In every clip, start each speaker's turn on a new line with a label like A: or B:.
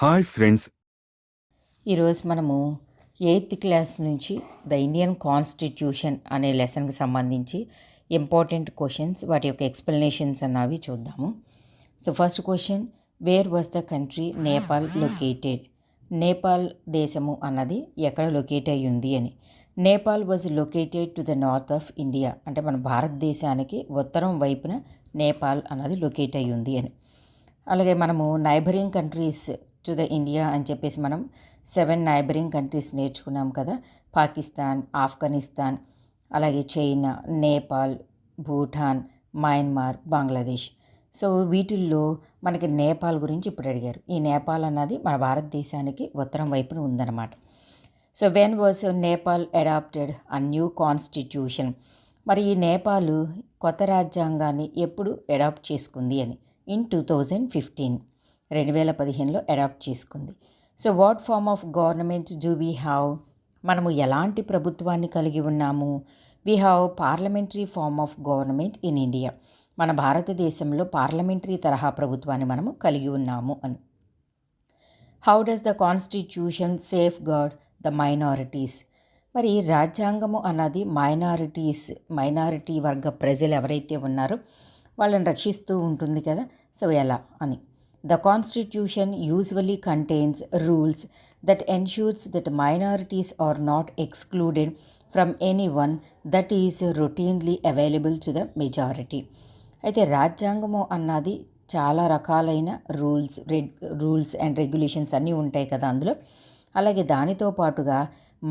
A: Hi friends.
B: ఈరోజు మనము 8th class నుంచి ద ఇండియన్ కాన్స్టిట్యూషన్ అనే లెసన్కి సంబంధించి ఇంపార్టెంట్ క్వశ్చన్స్ వాటి యొక్క ఎక్స్ప్లెనేషన్స్ అన్నవి చూద్దాము. So first question, where was the country Nepal located? Nepal దేశము అన్నది ఎక్కడ లొకేట్ అయ్యి ఉంది అని. Nepal was located to the north of India, అంటే మన భారతదేశానికి ఉత్తరం వైపున నేపాల్ అన్నది లొకేట్ అయ్యి ఉంది అని. అలాగే మనము neighbouring countries to the India అని చెప్పేసి మనం 7 నైబరింగ్ కంట్రీస్ నేర్చుకున్నాం కదా. పాకిస్తాన్, ఆఫ్ఘనిస్తాన్, అలాగే China, Nepal, Bhutan, Myanmar, Bangladesh. So వీటిల్లో మనకి నేపాల్ గురించి ఇప్పుడు అడిగారు. ఈ నేపాల్ అన్నది మన భారతదేశానికి ఉత్తరం వైపున ఉందన్నమాట. So when was Nepal adopted a new constitution? మరి ఈ నేపాల్ కొత్త రాజ్యాంగాన్ని ఎప్పుడు అడాప్ట్ చేసుకుంది అని. ఇన్ 2015, 2015లో అడాప్ట్ చేసుకుంది. So what form of government do we have? మనము ఎలాంటి ప్రభుత్వాన్ని కలిగి ఉన్నాము? We have parliamentary form of government in India. మన భారతదేశంలో పార్లమెంటరీ తరహా ప్రభుత్వాన్ని మనము కలిగి ఉన్నాము అని. How does the constitution safeguard the minorities? మరి రాజ్యాంగము అన్నది మైనారిటీ వర్గ ప్రజలు ఎవరైతే ఉన్నారో వాళ్ళని రక్షిస్తూ ఉంటుంది కదా. సో ఎలా అని. The Constitution usually contains rules that ensures that minorities are not excluded from anyone that is routinely available to the majority. అయితే రాజ్యాంగము అన్నది చాలా రకాలైన రూల్స్ అండ్ రెగ్యులేషన్స్ అన్నీ ఉంటాయి కదా అందులో. అలాగే దానితో పాటుగా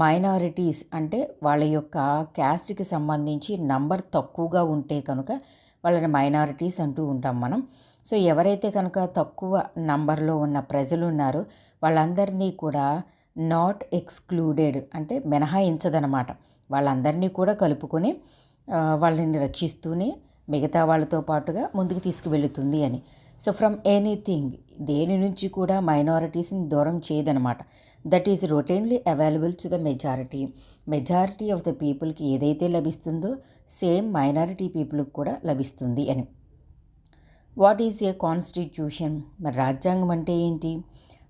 B: మైనారిటీస్ అంటే వాళ్ళ యొక్క క్యాస్ట్కి సంబంధించి నంబర్ తక్కువగా ఉంటే కనుక వాళ్ళని మైనారిటీస్ అంటూ ఉంటాం మనం. సో ఎవరైతే కనుక తక్కువ నంబర్లో ఉన్న ప్రజలు ఉన్నారో వాళ్ళందరినీ కూడా నాట్ ఎక్స్క్లూడెడ్ అంటే మినహాయించదనమాట. వాళ్ళందరినీ కూడా కలుపుకొని వాళ్ళని రక్షిస్తూనే మిగతా వాళ్ళతో పాటుగా ముందుకు తీసుకువెళుతుంది అని. సో ఫ్రమ్ ఎనీథింగ్, దేని నుంచి కూడా మైనారిటీస్ని దూరం చేయదనమాట. That is routinely available to the majority of the పీపుల్కి ఏదైతే లభిస్తుందో సేమ్ మైనారిటీ పీపుల్కి కూడా లభిస్తుంది అని. What is a constitution? మరి రాజ్యాంగం అంటే ఏంటి?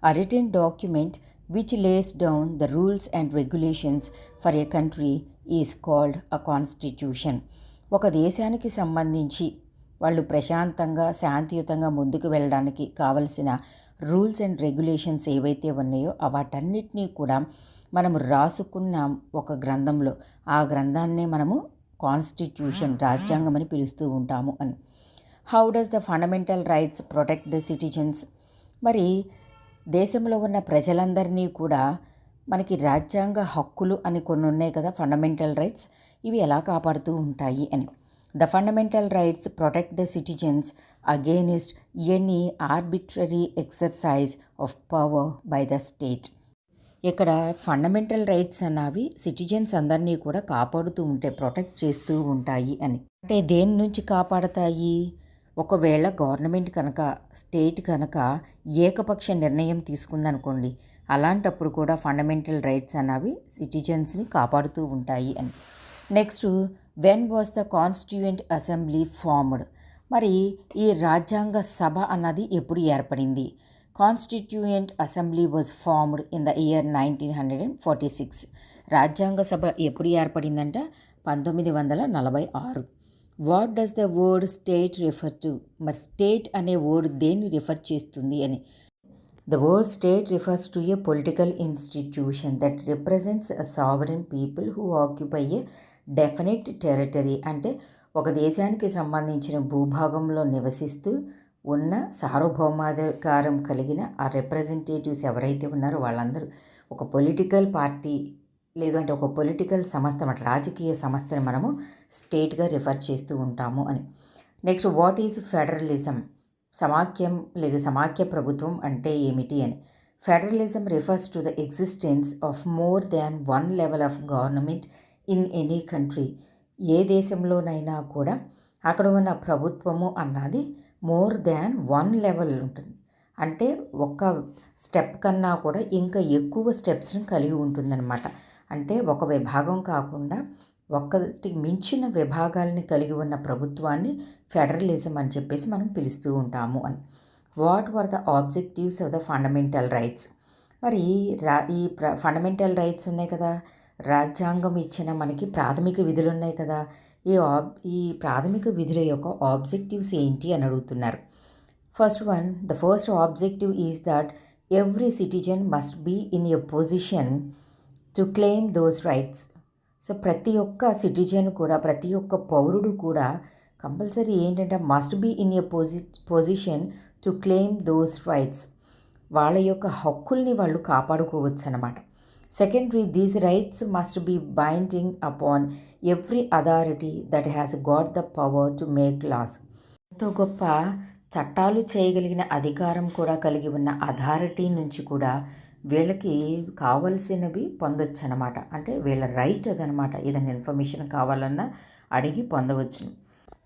B: A written document which lays down the rules and regulations for a country is called a constitution. ఒక దేశానికి సంబంధించి వాళ్ళు ప్రశాంతంగా శాంతియుతంగా ముందుకు వెళ్ళడానికి కావలసిన రూల్స్ అండ్ రెగ్యులేషన్స్ ఏవైతే ఉన్నాయో వాటన్నిటినీ కూడా మనము రాసుకున్న ఒక గ్రంథంలో ఆ గ్రంథాన్నే మనము కాన్స్టిట్యూషన్ రాజ్యాంగం అని పిలుస్తూ ఉంటాము అని. How does the fundamental rights protect the citizens? మరి దేశంలో ఉన్న ప్రజలందరినీ కూడా మనకి రాజ్యాంగ హక్కులు అని కొన్ని ఉన్నాయి కదా, ఫండమెంటల్ రైట్స్. ఇవి ఎలా కాపాడుతూ ఉంటాయి అని. The fundamental rights protect the citizens against any arbitrary exercise of power by the state. ఇక్కడ ఫండమెంటల్ రైట్స్ అన్నవి సిటిజన్స్ అందరినీ కూడా కాపాడుతూ ఉంటాయి, ప్రొటెక్ట్ చేస్తూ ఉంటాయి అని. అంటే దేని నుంచి కాపాడతాయి? ఒకవేళ గవర్నమెంట్ కనుక స్టేట్ కనుక ఏకపక్ష నిర్ణయం తీసుకుందనుకోండి, అలాంటప్పుడు కూడా ఫండమెంటల్ రైట్స్ అన్నవి సిటిజన్స్ని కాపాడుతూ ఉంటాయి అని. Next, when was the constituent assembly formed? మరి ఈ రాజ్యాంగ సభ అన్నది ఎప్పుడు ఏర్పడింది? Constituent assembly was formed in the year 1946. రాజ్యాంగ సభ ఎప్పుడు ఏర్పడిందంట? 1946. What does the word state refer to? మరి స్టేట్ అనే వర్డ్ దేన్ని రిఫర్ చేస్తుంది అని. The word state refers to A political institution that represents a sovereign people who occupy A definite territory. అంటే ఒక దేశానికి సంబంధించిన భూభాగంలో నివసిస్తూ ఉన్న సార్వభౌమాధికారం కలిగిన ఆ రిప్రజెంటేటివ్స్ ఎవరైతే ఉన్నారో వాళ్ళందరూ ఒక పొలిటికల్ పార్టీ లేదు అంటే ఒక పొలిటికల్ సంస్థ, రాజకీయ సంస్థని మనము స్టేట్గా రిఫర్ చేస్తూ ఉంటాము అని. Next, what is federalism? సమాఖ్యం లేదు సమాఖ్య ప్రభుత్వం అంటే ఏమిటి అని. Federalism refers to the existence of more than one level of government in any country. ఏ దేశంలోనైనా కూడా అక్కడ ఉన్న ప్రభుత్వము అన్నది మోర్ దాన్ వన్ లెవెల్ ఉంటుంది. అంటే ఒక స్టెప్ కన్నా కూడా ఇంకా ఎక్కువ స్టెప్స్ని కలిగి ఉంటుందన్నమాట. అంటే ఒక విభాగం కాకుండా ఒకటి మించిన విభాగాలని కలిగి ఉన్న ప్రభుత్వాన్ని ఫెడరలిజం అని చెప్పేసి మనం పిలుస్తూ ఉంటాము అని. What were the objectives of the fundamental rights. మరి ఈ ఫండమెంటల్ రైట్స్ ఉన్నాయి కదా, రాజ్యాంగం ఇచ్చిన మనకి ప్రాథమిక విధులు ఉన్నాయి కదా, ఈ ప్రాథమిక విధుల యొక్క ఆబ్జెక్టివ్స్ ఏంటి అని అడుగుతున్నారు. The first objective is that every citizen must be in a position to claim those rights. So ప్రతి ఒక్క సిటిజన్ కూడా, ప్రతి ఒక్క పౌరుడు కూడా కంపల్సరీ ఏంటంటే must be in a position to claim those rights. వాళ్ళ యొక్క హక్కుల్ని వాళ్ళు కాపాడుకోవచ్చు అన్నమాట. Secondary, these rights must be binding upon every authority that has got the power to make laws. ఎంతో గొప్ప చట్టాలు చేయగలిగిన అధికారం కూడా కలిగి ఉన్న అథారిటీ నుంచి కూడా వీళ్ళకి కావలసినవి పొందొచ్చు అనమాట. అంటే వీళ్ళ రైట్ అదనమాట. ఏదైనా ఇన్ఫర్మేషన్ కావాలన్నా అడిగి పొందవచ్చు.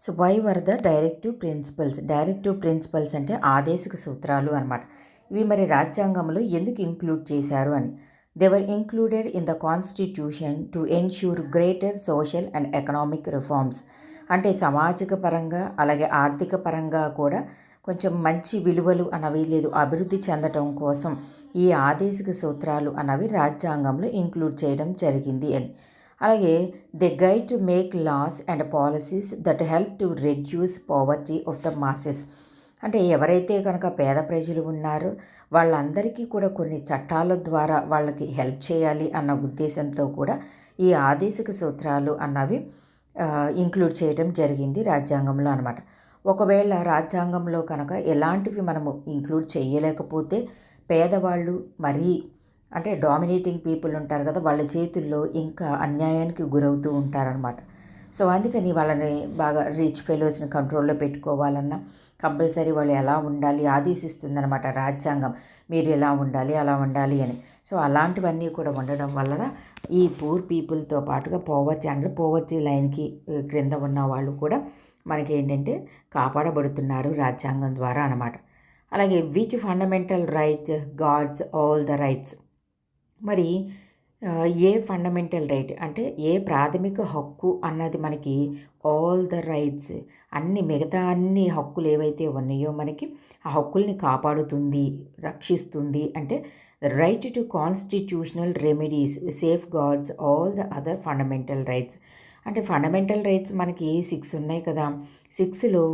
B: So why were the directive principles. Directive principles అంటే ఆదేశిక సూత్రాలు అనమాట. ఇవి మరి రాజ్యాంగంలో ఎందుకు ఇంక్లూడ్ చేశారు అని. They were included in the constitution to ensure greater social and economic reforms. అంటే సామాజిక పరంగా అలాగే ఆర్థిక పరంగా కూడా కొంచెం మంచి విలువలు అన్నవి లేదు అభివృద్ధి చెందటం కోసం ఈ ఆదేశిక సూత్రాలు అన్నవి రాజ్యాంగంలో ఇంక్లూడ్ చేయడం జరిగింది అని. అలాగే they guide to make loss and policies that help to reduce poverty of the masses. అంటే ఎవరైతే కనుక పేద ప్రజలు ఉన్నారో వాళ్ళందరికీ కూడా కొన్ని చట్టాల ద్వారా వాళ్ళకి హెల్ప్ చేయాలి అన్న ఉద్దేశంతో కూడా ఈ ఆదేశిక సూత్రాలు అన్నవి ఇంక్లూడ్ చేయడం జరిగింది రాజ్యాంగంలో అనమాట. ఒకవేళ రాజ్యాంగంలో కనుక ఎలాంటివి మనము ఇంక్లూడ్ చేయలేకపోతే పేదవాళ్ళు మరీ అంటే డామినేటింగ్ పీపుల్ ఉంటారు కదా, వాళ్ళ చేతుల్లో ఇంకా అన్యాయానికి గురవుతూ ఉంటారనమాట. సో అందుకని వాళ్ళని బాగా రిచ్ ఫెలోస్ని కంట్రోల్లో పెట్టుకోవాలన్నా కంపల్సరీ వాళ్ళు ఎలా ఉండాలి ఆదేశిస్తుందన్నమాట రాజ్యాంగం. మీరు ఎలా ఉండాలి అలా ఉండాలి అని. సో అలాంటివన్నీ కూడా ఉండడం వలన ఈ పూర్ పీపుల్తో పాటుగా పోవర్టీ లైన్కి క్రింద ఉన్న వాళ్ళు కూడా మనకి ఏంటంటే కాపాడబడుతున్నారు రాజ్యాంగం ద్వారా అన్నమాట. అలాగే which fundamental right guards all the rights. మరి ఏ ఫండమెంటల్ రైట్ అంటే ఏ ప్రాథమిక హక్కు అన్నది మనకి ఆల్ ద రైట్స్ మిగతా అన్ని హక్కులు ఏవైతే ఉన్నాయో మనకి ఆ హక్కుల్ని కాపాడుతుంది, రక్షిస్తుంది. అంటే right to constitutional remedies safe guards all the other fundamental rights. అంటే ఫండమెంటల్ రైట్స్ మనకి 6 ఉన్నాయి కదా, 6లో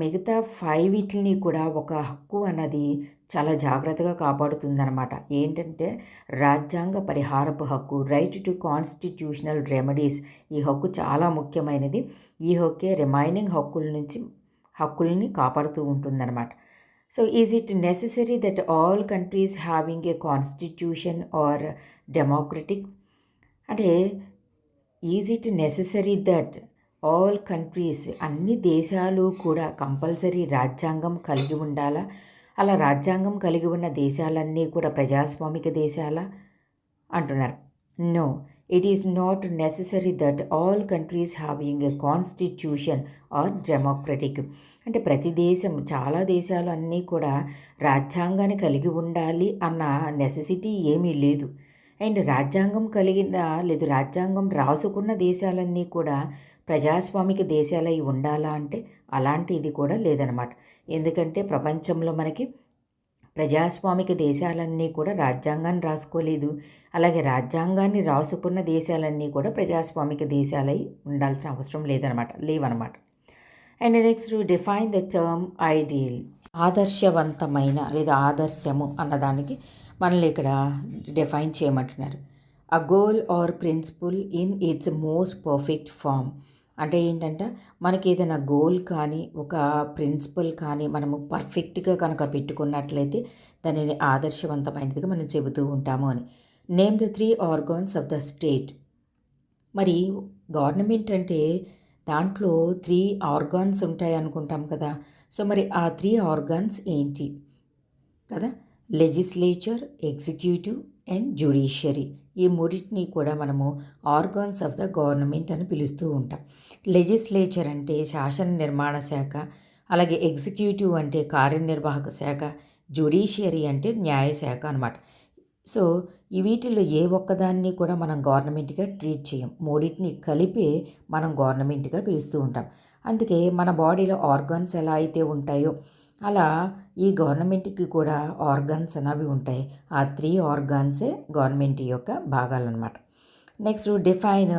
B: మిగతా 5 వీటిని కూడా ఒక హక్కు అన్నది చాలా జాగ్రత్తగా కాపాడుతుందన్నమాట. ఏంటంటే రాజ్యాంగ పరిహారపు హక్కు, రైట్ టు కాన్స్టిట్యూషనల్ రెమెడీస్. ఈ హక్కు చాలా ముఖ్యమైనది. ఈ హక్కే రిమైనింగ్ హక్కుల్ని కాపాడుతూ ఉంటుందన్నమాట. So is it necessary that all countries having a constitution are democratic. అంటే is it necessary that all countries అన్ని దేశాలు కూడా కంపల్సరీ రాజ్యాంగం కలిగి ఉండాలా? అలా రాజ్యాంగం కలిగి ఉన్న దేశాలన్నీ కూడా ప్రజాస్వామిక దేశాలా అంటున్నారు. No, it is not necessary that all countries having a constitution are democratic. అంటే ప్రతి దేశం చాలా దేశాలు అన్నీ కూడా రాజ్యాంగాన్ని కలిగి ఉండాలి అన్న నెసెసిటీ ఏమీ లేదు. అండ్ రాజ్యాంగం రాజ్యాంగం రాసుకున్న దేశాలన్నీ కూడా ప్రజాస్వామిక దేశాలై ఉండాలా అంటే అలాంటిది కూడా లేదనమాట. ఎందుకంటే ప్రపంచంలో మనకి ప్రజాస్వామిక దేశాలన్నీ కూడా రాజ్యాంగాన్ని రాసుకోలేదు. అలాగే రాజ్యాంగాన్ని రాసుకున్న దేశాలన్నీ కూడా ప్రజాస్వామిక దేశాలై ఉండాల్సిన అవసరం లేవనమాట. And next define the term ideal. ఆదర్శవంతమైన లేదా ఆదర్శము అన్నదానికి మనల్ని ఇక్కడ డిఫైన్ చేయమంటున్నారు. A goal or principle in its most perfect form. అంటే ఏంటంటే మనకి ఏదైనా గోల్ కానీ ఒక ప్రిన్సిపల్ కానీ మనము పర్ఫెక్ట్గా కనుక పెట్టుకున్నట్లయితే దానిని ఆదర్శవంతమైనదిగా మనం చెబుతూ ఉంటాము అని. Name the 3 organs of the state. మరి గవర్నమెంట్ అంటే దాంట్లో 3 ఆర్గాన్స్ ఉంటాయి అనుకుంటాం కదా. సో మరి ఆ 3 ఆర్గాన్స్ ఏంటి కదా? Legislature, executive and judiciary. ఈ మూడింటిని కూడా మనము ఆర్గాన్స్ ఆఫ్ ద గవర్నమెంట్ అని పిలుస్తూ ఉంటాం. లెజిస్లేచర్ అంటే శాసన నిర్మాణ శాఖ, అలాగే ఎగ్జిక్యూటివ్ అంటే కార్యనిర్వాహక శాఖ, జ్యుడిషియరీ అంటే న్యాయశాఖ అనమాట. సో వీటిల్లో ఏ ఒక్కదాన్ని కూడా మనం గవర్నమెంట్గా ట్రీట్ చేయం. మూడింటిని కలిపే మనం గవర్నమెంట్గా పిలుస్తూ ఉంటాం. అందుకే మన బాడీలో ఆర్గాన్స్ ఎలా అయితే ఉంటాయో అలా ఈ గవర్నమెంట్కి కూడా ఆర్గాన్స్ అనేవి ఉంటాయి. ఆ 3 ఆర్గాన్సే గవర్నమెంట్ యొక్క భాగాలన్నమాట. నెక్స్ట్ డిఫైన్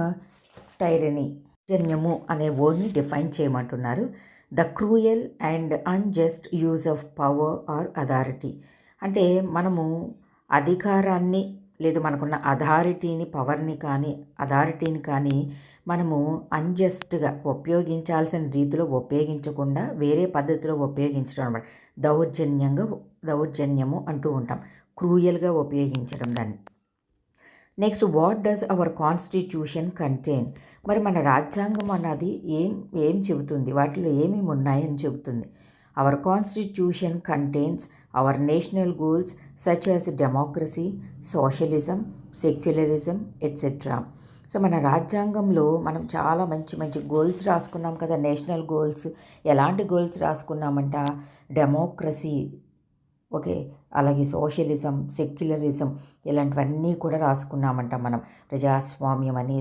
B: టైరనీ, జన్యము అనే వర్డ్ని డిఫైన్ చేయమంటున్నారు. The cruel and unjust use of power or authority. అంటే మనము అధికారాన్ని లేదు మనకున్న అథారిటీని కానీ మనము అన్జస్ట్గా ఉపయోగించాల్సిన రీతిలో ఉపయోగించకుండా వేరే పద్ధతిలో ఉపయోగించడం అనమాట. దౌర్జన్యము అంటూ ఉంటాం. క్రూయల్గా ఉపయోగించడం దాన్ని. Next what does our constitution contain. మరి మన రాజ్యాంగం అన్నది ఏం చెబుతుంది, వాటిలో ఏమేమి ఉన్నాయని చెబుతుంది. Our constitution contains our national goals such as democracy, socialism, secularism etcetera. So మన రాజ్యాంగంలో మనం చాలా మంచి మంచి గోల్స్ రాసుకున్నాం కదా. నేషనల్ గోల్స్ ఎలాంటి గోల్స్ రాసుకున్నామంట, డెమోక్రసీ, ఓకే, అలాగే సోషలిజం, సెక్యులరిజం ఇలాంటివన్నీ కూడా రాసుకున్నామంట మనం. ప్రజాస్వామ్యం అని,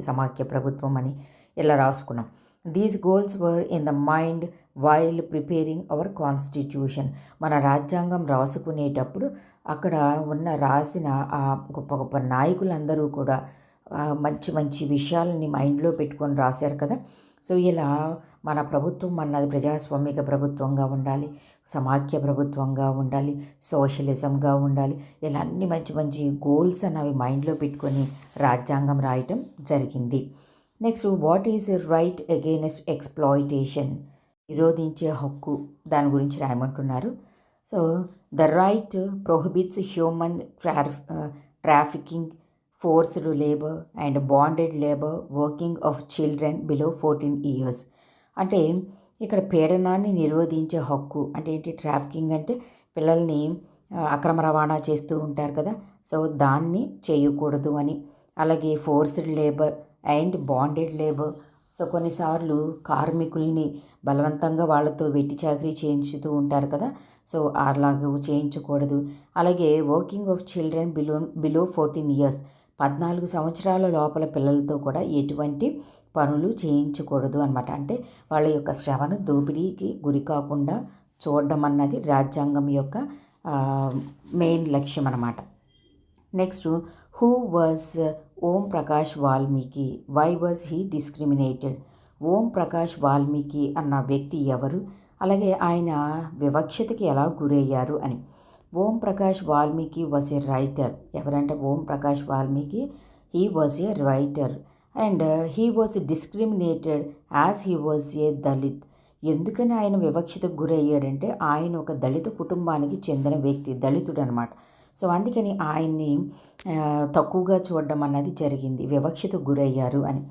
B: సమాఖ్య ప్రభుత్వం అని ఇలా రాసుకున్నాం. These goals were in the mind while preparing our constitution. మన రాజ్యాంగం రాసుకునేటప్పుడు అక్కడ రాసిన ఆ గొప్ప గొప్ప నాయకులందరూ కూడా మంచి మంచి విషయాలని మైండ్లో పెట్టుకొని రాశారు కదా. సో ఇలా మన ప్రభుత్వం అన్నది ప్రజాస్వామిక ప్రభుత్వంగా ఉండాలి, సమాఖ్య ప్రభుత్వంగా ఉండాలి, సోషలిజంగా ఉండాలి. ఇలా అన్ని మంచి మంచి గోల్స్ అన్నవి మైండ్లో పెట్టుకొని రాజ్యాంగం రాయటం జరిగింది. Next what is right against exploitation. నిరోధించే హక్కు, దాని గురించి రాయమంటున్నారు. So the right prohibits human trafficking, forced labour and bonded labour, working of children below 14 years. అంటే ఇక్కడ పీడనాన్ని నిరోధించే హక్కు అంటే ఏంటి, ట్రాఫికింగ్ అంటే పిల్లల్ని అక్రమ రవాణా చేస్తూ ఉంటారు కదా, సో దాన్ని చేయకూడదు అని. అలాగే forced labour and bonded labour, so కొన్నిసార్లు కార్మికుల్ని బలవంతంగా వాళ్ళతో వెట్టి చాకరీ చేయించుతూ ఉంటారు కదా, సో అలాగూ చేయించకూడదు. అలాగే working of children below 14 years, 14 సంవత్సరాల లోపల పిల్లలతో కూడా ఎటువంటి పనులు చేయించకూడదు అనమాట. అంటే వాళ్ళ యొక్క శ్రమను దోపిడీకి గురి కాకుండా చూడడం అన్నది రాజ్యాంగం యొక్క మెయిన్ లక్ష్యం అన్నమాట. Next who was Om Prakash Valmiki, why was he discriminated. Om Prakash Valmiki అన్న వ్యక్తి ఎవరు, అలాగే ఆయన వివక్షతకి ఎలా గురయ్యారు అని. Om Prakash Valmiki was a writer. ఎవరంటే Om Prakash Valmiki, he was a writer and he was discriminated as he was a Dalit. ఎందుకని ఆయన వివక్షతకు గురయ్యాడంటే ఆయన ఒక దళిత కుటుంబానికి చెందిన వ్యక్తి, దళితుడు అనమాట. సో అందుకని ఆయన్ని తక్కువగా చూడడం అన్నది జరిగింది, వివక్షతకు గురయ్యారు అని.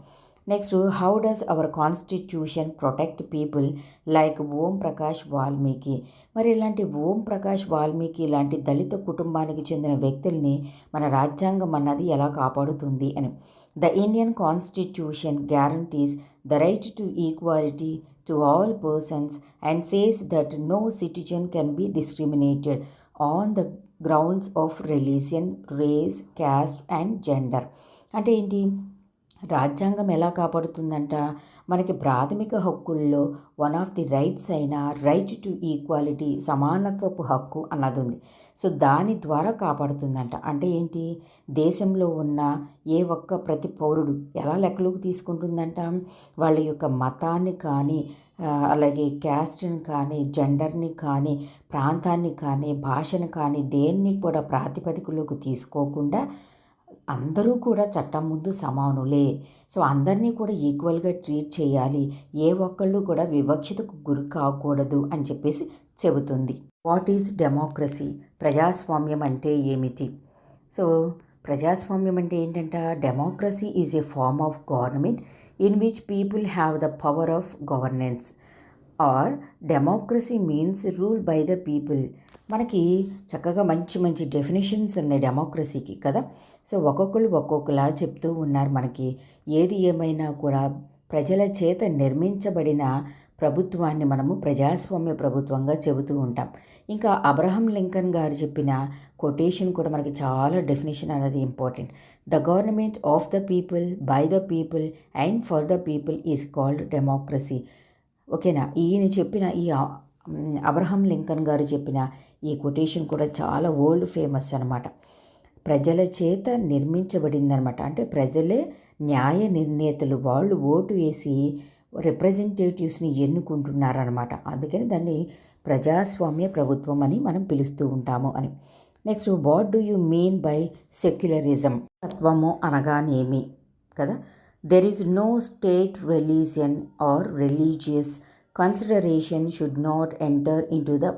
B: Next how does our constitution protect people like Om Prakash Valmiki. మరి ఇలాంటి ఓం ప్రకాష్ వాల్మీకి లాంటి దళిత కుటుంబానికి చెందిన వ్యక్తుల్ని మన రాజ్యాంగం అన్నది ఎలా కాపాడుతుంది అని. The Indian constitution guarantees the right to equality to all persons and says that no citizen can be discriminated on the grounds of religion, race, caste and gender. అంటే ఏంటి, రాజ్యాంగం ఎలా కాపాడుతుందంట, మనకి ప్రాథమిక హక్కుల్లో వన్ ఆఫ్ ది రైట్స్ అయిన right to equality, సమానత్వపు హక్కు అన్నది ఉంది. సో దాని ద్వారా కాపాడుతుందంట. అంటే ఏంటి, దేశంలో ఉన్న ప్రతి పౌరుడు ఎలా లెక్కలోకి తీసుకుంటుందంట, వాళ్ళ యొక్క మతాన్ని కానీ అలాగే క్యాస్ట్ని కానీ జెండర్ని కానీ ప్రాంతాన్ని కానీ భాషను కానీ దేన్ని కూడా ప్రాతిపదికలోకి తీసుకోకుండా అందరూ కూడా చట్టం ముందు సమానులే, సో అందరినీ కూడా ఈక్వల్గా ట్రీట్ చేయాలి, ఒక్కళ్ళు కూడా వివక్షతకు గురి కాకూడదు అని చెప్పేసి చెబుతుంది. వాట్ ఈజ్ డెమోక్రసీ, ప్రజాస్వామ్యం అంటే ఏమిటి. సో ప్రజాస్వామ్యం అంటే ఏంటంట, democracy is a form of government in which people have the power of governance or democracy means rule by the people. మనకి చక్కగా మంచి మంచి డెఫినేషన్స్ ఉన్నాయి డెమోక్రసీకి కదా. సో ఒక్కొక్కరు ఒక్కొక్కలా చెప్తూ ఉన్నారు మనకి. ఏది ఏమైనా కూడా ప్రజల చేత నిర్మించబడిన ప్రభుత్వాన్ని మనము ప్రజాస్వామ్య ప్రభుత్వంగా చెబుతూ ఉంటాం. ఇంకా అబ్రహం లింకన్ గారు చెప్పిన కొటేషన్ కూడా మనకి చాలా డెఫినేషన్ అనేది important. The government of the people, by the people and for the people is called democracy. ఓకేనా, ఈయన చెప్పిన ఈ అబ్రహం లింకన్ గారు చెప్పిన ఈ కొటేషన్ కూడా చాలా వరల్డ్ ఫేమస్ అనమాట. ప్రజల చేత నిర్మించబడిందనమాట. అంటే ప్రజలే న్యాయ నిర్ణేతలు, వాళ్ళు ఓటు వేసి రిప్రజెంటేటివ్స్ని ఎన్నుకుంటున్నారనమాట. అందుకని దాన్ని ప్రజాస్వామ్య ప్రభుత్వం అని మనం పిలుస్తూ ఉంటాము అని. Next, what do you mean by secularism? తత్వము అనగానేమి కదా. There is no state religion or religious consideration should not enter into the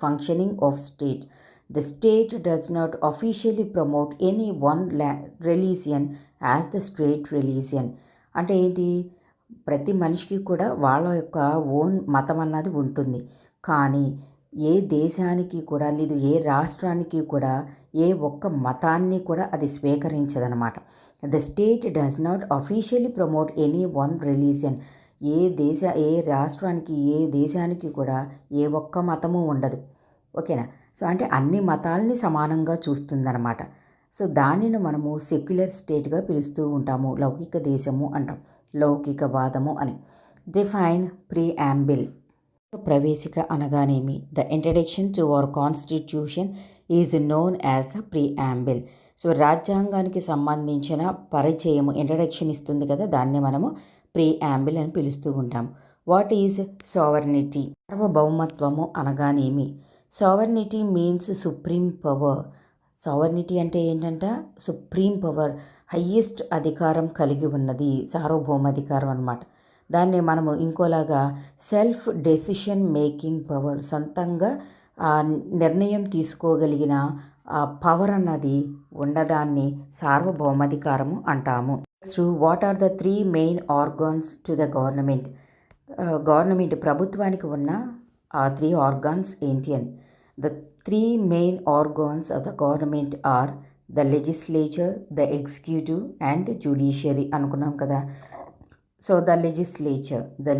B: functioning of state. The state does not officially promote any one religion as the state religion. అంటే ఏంటి, ప్రతి మనిషికి కూడా వాళ్ళ యొక్క ఓన్ మతం అన్నది ఉంటుంది. కానీ ఏ దేశానికి కూడా లేదు, ఏ రాష్ట్రానికి కూడా ఏ ఒక్క మతాన్ని కూడా అది స్వీకరించదనమాట. The state does not officially promote any one religion. ఏ రాష్ట్రానికి ఏ దేశానికి కూడా ఏ ఒక్క మతము ఉండదు. ఓకేనా. సో అంటే అన్ని మతాలని సమానంగా చూస్తుందన్నమాట. సో దానిని మనము సెక్యులర్ స్టేట్గా పిలుస్తూ ఉంటాము. లౌకిక దేశము అంటాం, లౌకికవాదము అని. Define preamble. ప్రవేశిక అనగానేమి? The introduction to our constitution is known as the preamble. So రాజ్యాంగానికి సంబంధించిన పరిచయము, ఇంట్రడక్షన్ ఇస్తుంది కదా, దాన్ని మనము ప్రీయాంబిల్ అని పిలుస్తూ ఉంటాం. What is sovereignty? సార్వభౌమత్వము అనగానేమి? Sovereignty means supreme power. Sovereignty అంటే ఏంటంటే సుప్రీం పవర్, హయ్యెస్ట్ అధికారం కలిగి ఉన్నది, సార్వభౌమాధికారం అన్నమాట. దాన్ని మనము ఇంకోలాగా సెల్ఫ్ డెసిషన్ మేకింగ్ పవర్, సొంతంగా నిర్ణయం తీసుకోగలిగిన పవర్ అన్నది ఉండడాన్ని సార్వభౌమాధికారము అంటాము. So what are the 3 main organs to the government? Government ప్రభుత్వానికి ఉన్న ఆ 3 ఆర్గాన్స్ ఏంటి అని. The 3 main organs of the government are the legislature, the executive and the judiciary అనుకున్నాం కదా. So the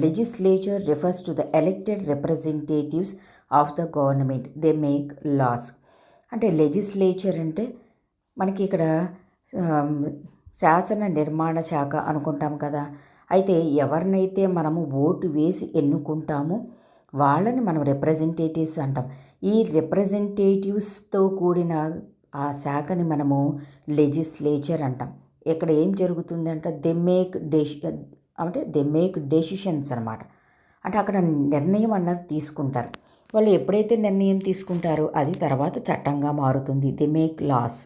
B: legislature refers to the elected representatives of the government. They make laws. అంటే legislature అంటే మనకి ఇక్కడ శాసన నిర్మాణ శాఖ అనుకుంటాం కదా. అయితే ఎవరినైతే మనము ఓటు వేసి ఎన్నుకుంటామో వాళ్ళని మనం రిప్రజెంటేటివ్స్ అంటాం. ఈ రిప్రజెంటేటివ్స్తో కూడిన ఆ శాఖని మనము లెజిస్లేచర్ అంటాం. ఇక్కడ ఏం జరుగుతుందంటే దే మేక్ డెసిషన్స్ అనమాట. అంటే అక్కడ నిర్ణయం అన్నది తీసుకుంటారు. వాళ్ళు ఎప్పుడైతే నిర్ణయం తీసుకుంటారో అది తర్వాత చట్టంగా మారుతుంది. They make laws.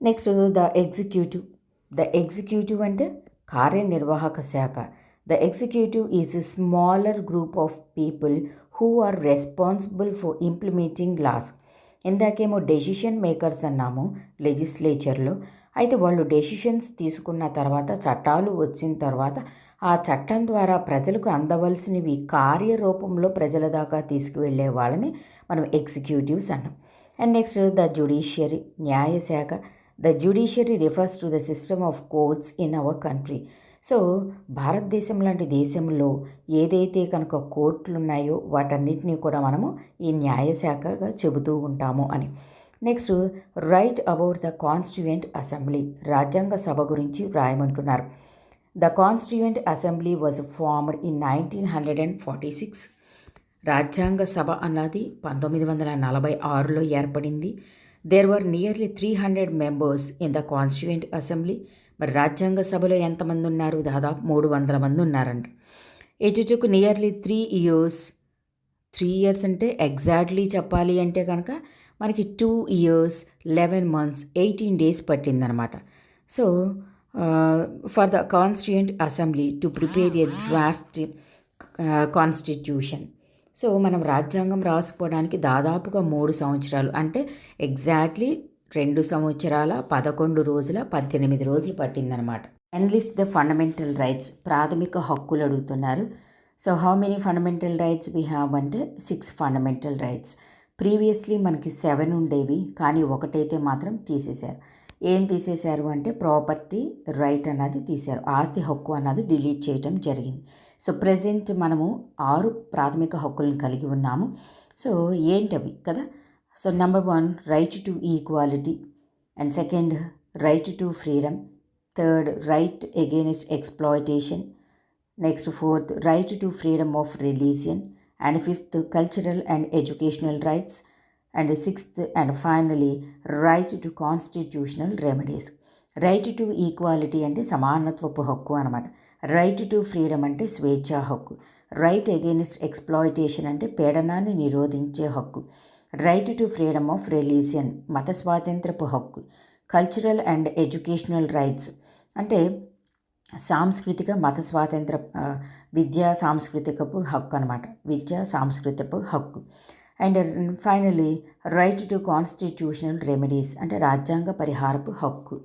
B: Next, the executive అంటే కార్యనిర్వాహక శాఖ. The executive is a smaller group of people who are responsible for implementing laws. ఇందాకేమో డెసిషన్ మేకర్స్ అన్నాము లెజిస్లేచర్లో. అయితే వాళ్ళు డెసిషన్స్ తీసుకున్న తర్వాత, చట్టాలు వచ్చిన తర్వాత ఆ చట్టం ద్వారా ప్రజలకు అందవలసినవి కార్యరూపంలో ప్రజల దాకా తీసుకువెళ్ళే వాళ్ళని మనం ఎగ్జిక్యూటివ్స్ అన్నాం. అండ్ నెక్స్ట్, ద జ్యుడిషియరీ, న్యాయశాఖ. The judiciary refers to the system of courts in our country. So భారతదేశం లాంటి దేశంలో ఏదైతే కనుక కోర్టులు ఉన్నాయో వాటన్నిటినీ కూడా మనము ఈ న్యాయశాఖగా చెబుతూ ఉంటాము అని. Next, write about the constituent assembly. రాజ్యాంగ సభ గురించి రాయమంటున్నారు. The constituent assembly was formed in 1946. రాజ్యాంగ సభ అన్నది 1946లో ఏర్పడింది. There were nearly 300 members in the constituent assembly. మరి రాజ్యాంగ సభలో ఎంతమంది ఉన్నారు? దాదాపు 300 మంది ఉన్నారంట. It took nearly 3 years. 3 years అంటే ఎగ్జాక్ట్లీ చెప్పాలి అంటే కనుక మనకి 2 years 11 months 18 days పట్టిందనమాట. So for the constituent assembly to prepare a draft constitution. So మనం రాజ్యాంగం రాసుకోవడానికి దాదాపుగా 3 సంవత్సరాలు, అంటే ఎగ్జాక్ట్లీ 2 సంవత్సరాల 11 రోజుల 18 రోజులు పట్టిందనమాట. Enlist the fundamental rights. ప్రాథమిక హక్కులు అడుగుతున్నారు. So how many fundamental rights we have అంటే 6 ఫండమెంటల్ రైట్స్. ప్రీవియస్లీ మనకి 7 ఉండేవి, కానీ ఒకటైతే మాత్రం తీసేశారు. ఏం తీసేశారు అంటే ప్రాపర్టీ రైట్ అన్నది తీశారు, ఆస్తి హక్కు అన్నది డిలీట్ చేయడం జరిగింది. సో ప్రజెంట్ మనము 6 ప్రాథమిక హక్కులను కలిగి ఉన్నాము. సో ఏంటవి కదా. So number 1 right to equality, and second right to freedom, third right against exploitation, next 4th right to freedom of religion, and fifth cultural and educational rights, and sixth and finally right to constitutional remedies. Right to equality అంటే సమానత్వపు హక్కు అనమాట. Right to freedom అంటే స్వేచ్ఛా హక్కు. Right against exploitation అంటే పీడనాన్ని నిరోధించే హక్కు. Right to freedom of religion మత స్వాతంత్రపు హక్కు. కల్చరల్ అండ్ ఎడ్యుకేషనల్ రైట్స్ అంటే సాంస్కృతిక మత స్వాతంత్ర విద్యా సాంస్కృతికపు హక్కు అనమాట. విద్యా సాంస్కృతికపు హక్కు. And finally right to constitutional remedies అంటే రాజ్యాంగ పరిహారపు హక్కు.